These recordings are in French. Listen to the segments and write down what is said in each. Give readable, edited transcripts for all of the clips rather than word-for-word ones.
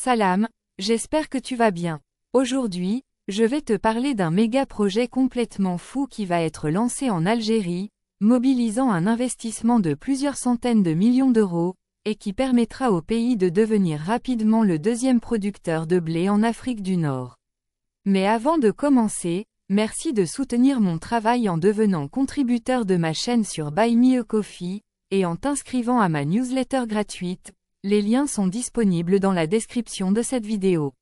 Salam, j'espère que tu vas bien. Aujourd'hui, je vais te parler d'un méga projet complètement fou qui va être lancé en Algérie, mobilisant un investissement de plusieurs centaines de millions d'euros, et qui permettra au pays de devenir rapidement le deuxième producteur de blé en Afrique du Nord. Mais avant de commencer, merci de soutenir mon travail en devenant contributeur de ma chaîne sur Buy Me a Coffee, et en t'inscrivant à ma newsletter gratuite. Les liens sont disponibles dans la description de cette vidéo.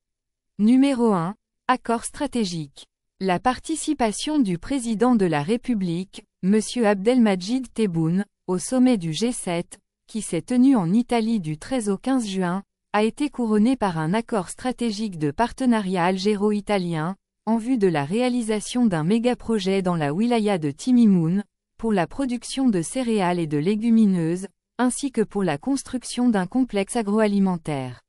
Numéro 1. Accord stratégique. La participation du président de la République, M. Abdelmadjid Tebboune, au sommet du G7, qui s'est tenu en Italie du 13 au 15 juin, a été couronnée par un accord stratégique de partenariat algéro-italien, en vue de la réalisation d'un méga-projet dans la wilaya de Timimoun, pour la production de céréales et de légumineuses, ainsi que pour la construction d'un complexe agroalimentaire.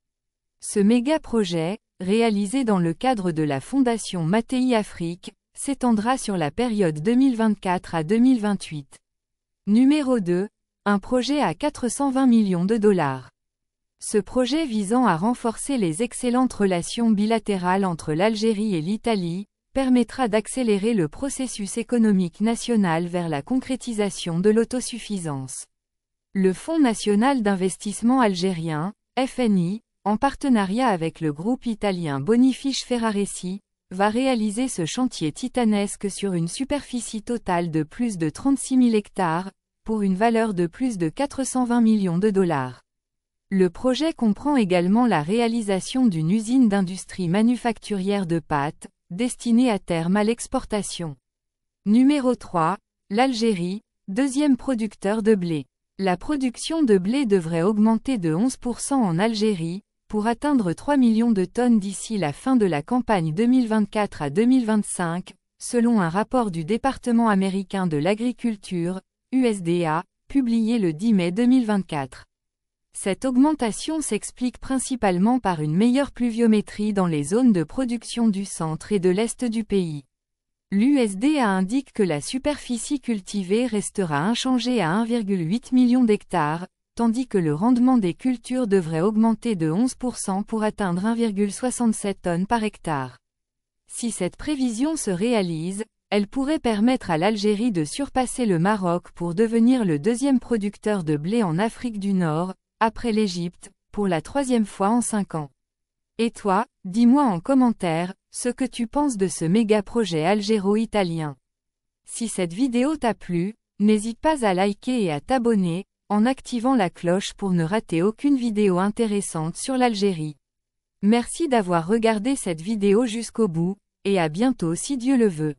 Ce méga-projet, réalisé dans le cadre de la Fondation Mattei Afrique, s'étendra sur la période 2024 à 2028. Numéro 2. Un projet à 420 millions de dollars. Ce projet visant à renforcer les excellentes relations bilatérales entre l'Algérie et l'Italie, permettra d'accélérer le processus économique national vers la concrétisation de l'autosuffisance. Le Fonds national d'investissement algérien, FNI, en partenariat avec le groupe italien Bonifiche Ferraresi, va réaliser ce chantier titanesque sur une superficie totale de plus de 36 000 hectares, pour une valeur de plus de 420 millions de dollars. Le projet comprend également la réalisation d'une usine d'industrie manufacturière de pâtes, destinée à terme à l'exportation. Numéro 3. L'Algérie, deuxième producteur de blé. La production de blé devrait augmenter de 11% en Algérie, pour atteindre 3 millions de tonnes d'ici la fin de la campagne 2024 à 2025, selon un rapport du département américain de l'agriculture, USDA, publié le 10 mai 2024. Cette augmentation s'explique principalement par une meilleure pluviométrie dans les zones de production du centre et de l'est du pays. L'USDA indique que la superficie cultivée restera inchangée à 1,8 million d'hectares, tandis que le rendement des cultures devrait augmenter de 11% pour atteindre 1,67 tonnes par hectare. Si cette prévision se réalise, elle pourrait permettre à l'Algérie de surpasser le Maroc pour devenir le deuxième producteur de blé en Afrique du Nord, après l'Égypte, pour la troisième fois en 5 ans. Et toi, dis-moi en commentaire, ce que tu penses de ce méga projet algéro-italien. Si cette vidéo t'a plu, n'hésite pas à liker et à t'abonner, en activant la cloche pour ne rater aucune vidéo intéressante sur l'Algérie. Merci d'avoir regardé cette vidéo jusqu'au bout, et à bientôt si Dieu le veut.